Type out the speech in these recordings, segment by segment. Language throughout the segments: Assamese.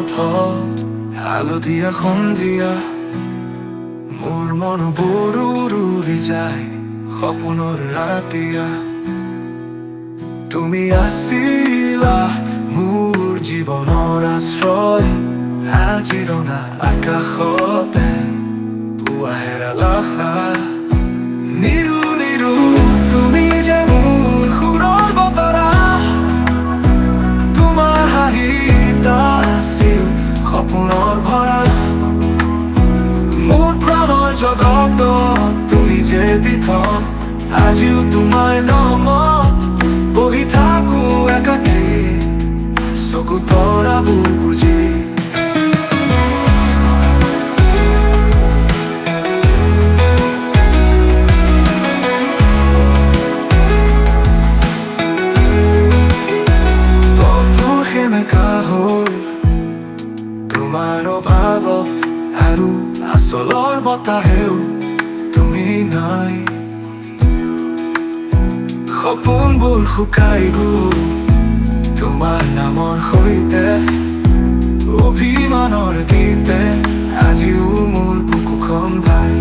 পথত হালধীয়া সন্ধিয়া মোৰ মন বৰ উৰি যায় সপোনৰ ৰাতিয়া তুমি আছিলা মোৰ জীৱনৰ আশ্ৰয় আজিৰণা আকাশতে পুৱা হেৰালা আশা নিৰু নিৰু তুমি যে মোৰ সুৰৰ বতৰা তোমাৰ হাঁহিত আছিল সপোনৰ ভৰা মোৰ প্ৰাণৰ জগতত তুমি যে দিথ আজিও তোমাৰ নামত বহি থাকো একাকী চকু তৰাবোৰ বুজি সেমেকা হ'ল তোমাৰ অভাৱত আৰু আচলৰ বতাহেও তুমি নাই সপোনবোৰ শুকাই গ'ল তোমাৰ নামৰ সৈতে অভিমানৰ গীতে আজিও মোৰ বুকুখন ভাই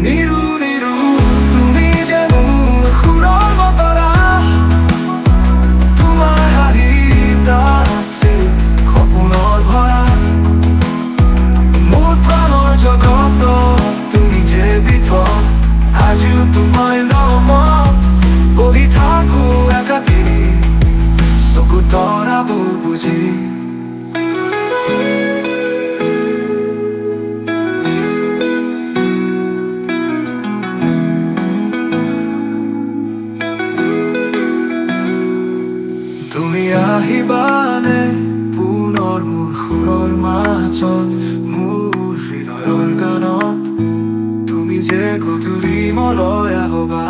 নিৰু নিৰু তুমি যে মোৰ সুৰৰ বতৰা তোমাৰ হাঁহিত আছিল সপোনৰ ভৰা মোৰ প্ৰাণৰ জগতত তুমি যে দিথ আজিও তোমাৰ নামত বহি থাকো একাকী চকু তৰাবোৰ বুজি তুমি আহিবানে পুনৰ মোৰ সুৰৰ মাজত মোৰ হৃদয়ৰ গানত তুমি যে গধূলি মলৈ আহবা